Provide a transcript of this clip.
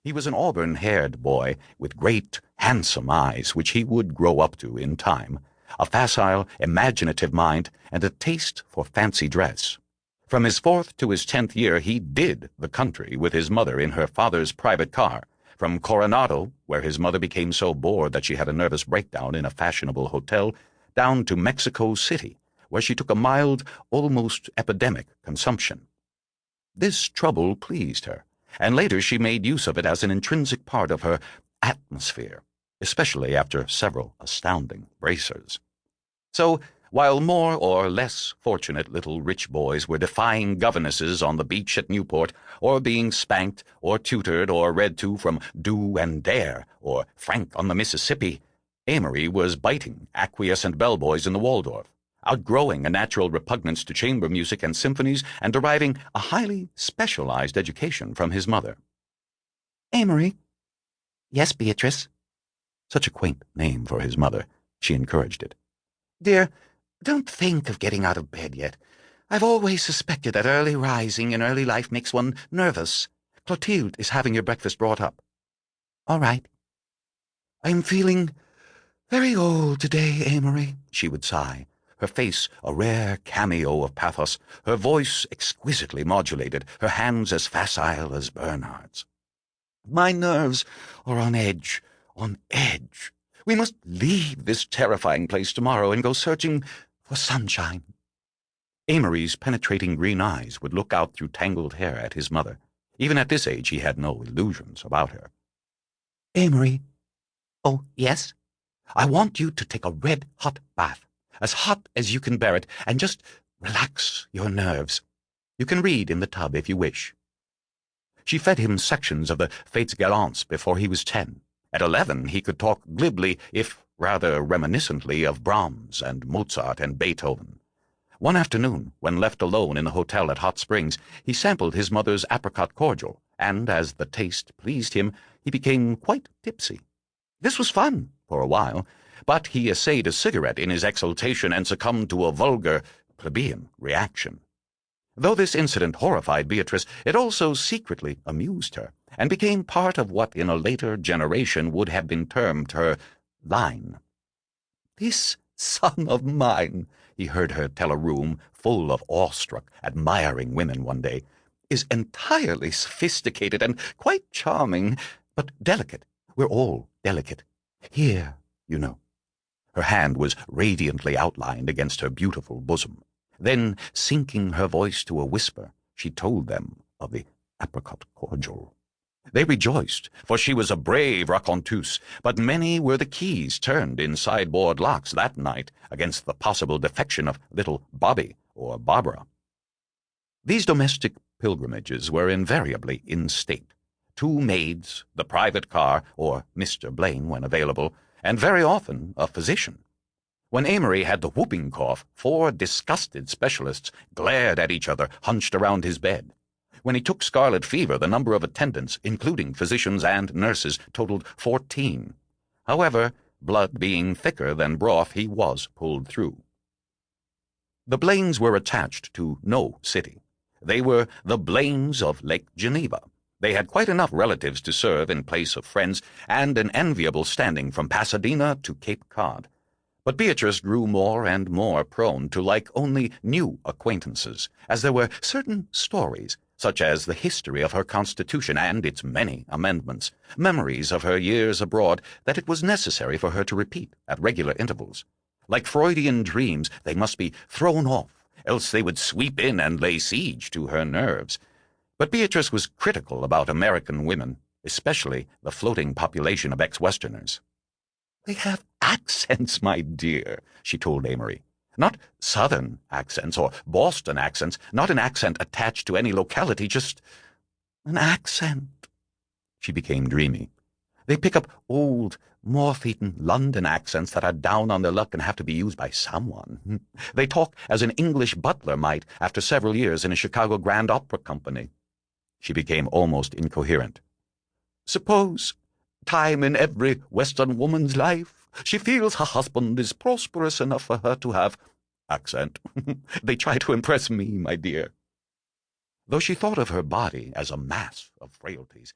He was an auburn-haired boy with great, handsome eyes, which he would grow up to in time, a facile, imaginative mind, and a taste for fancy dress. From his 4th to his 10th year he did the country with his mother in her father's private car, from Coronado, where his mother became so bored that she had a nervous breakdown in a fashionable hotel, down to Mexico City, where she took a mild, almost epidemic consumption. This trouble pleased her, and later she made use of it as an intrinsic part of her atmosphere, especially after several astounding bracers. So, while more or less fortunate little rich boys were defying governesses on the beach at Newport, or being spanked or tutored or read to from Do and Dare or Frank on the Mississippi, Amory was biting acquiescent bellboys in the Waldorf, outgrowing a natural repugnance to chamber music and symphonies, and deriving a highly specialized education from his mother. "Amory." "Yes, Beatrice." Such a quaint name for his mother. She encouraged it. "Dear, don't think of getting out of bed yet. I've always suspected that early rising in early life makes one nervous. Clotilde is having your breakfast brought up." "All right." "I'm feeling very old today, Amory," she would sigh, her face a rare cameo of pathos, her voice exquisitely modulated, her hands as facile as Bernard's. "My nerves are on edge, on edge. We must leave this terrifying place tomorrow and go searching for sunshine." Amory's penetrating green eyes would look out through tangled hair at his mother. Even at this age he had no illusions about her. "Amory." "Oh, yes?" "I want you to take a red-hot bath, as hot as you can bear it, and just relax your nerves. You can read in the tub if you wish." She fed him sections of the Fitzgerald before he was 10. At 11 he could talk glibly, if rather reminiscently, of Brahms and Mozart and Beethoven. One afternoon, when left alone in the hotel at Hot Springs, he sampled his mother's apricot cordial, and as the taste pleased him, he became quite tipsy. This was fun for a while, but he essayed a cigarette in his exultation and succumbed to a vulgar, plebeian reaction. Though this incident horrified Beatrice, it also secretly amused her, and became part of what in a later generation would have been termed her line. "This son of mine," he heard her tell a room full of awestruck, admiring women one day, "is entirely sophisticated and quite charming, but delicate. We're all delicate. Here, you know." Her hand was radiantly outlined against her beautiful bosom. Then, sinking her voice to a whisper, she told them of the apricot cordial. They rejoiced, for she was a brave raconteuse, but many were the keys turned in sideboard locks that night against the possible defection of little Bobby or Barbara. These domestic pilgrimages were invariably in state. 2 maids, the private car, or Mr. Blaine when available, and very often a physician. When Amory had the whooping cough, 4 disgusted specialists glared at each other, hunched around his bed. When he took scarlet fever, the number of attendants, including physicians and nurses, totaled 14. However, blood being thicker than broth, he was pulled through. The Blaines were attached to no city. They were the Blaines of Lake Geneva. They had quite enough relatives to serve in place of friends, and an enviable standing from Pasadena to Cape Cod. But Beatrice grew more and more prone to like only new acquaintances, as there were certain stories, such as the history of her Constitution and its many amendments, memories of her years abroad, that it was necessary for her to repeat at regular intervals. Like Freudian dreams, they must be thrown off, else they would sweep in and lay siege to her nerves. But Beatrice was critical about American women, especially the floating population of ex-Westerners. "They have accents, my dear," she told Amory. "Not Southern accents or Boston accents, not an accent attached to any locality, just an accent." She became dreamy. "They pick up old, moth-eaten London accents that are down on their luck and have to be used by someone. They talk as an English butler might after several years in a Chicago Grand Opera Company." She became almost incoherent. "Suppose time in every Western woman's life she feels her husband is prosperous enough for her to have accent. They try to impress me, my dear." Though she thought of her body as a mass of frailties,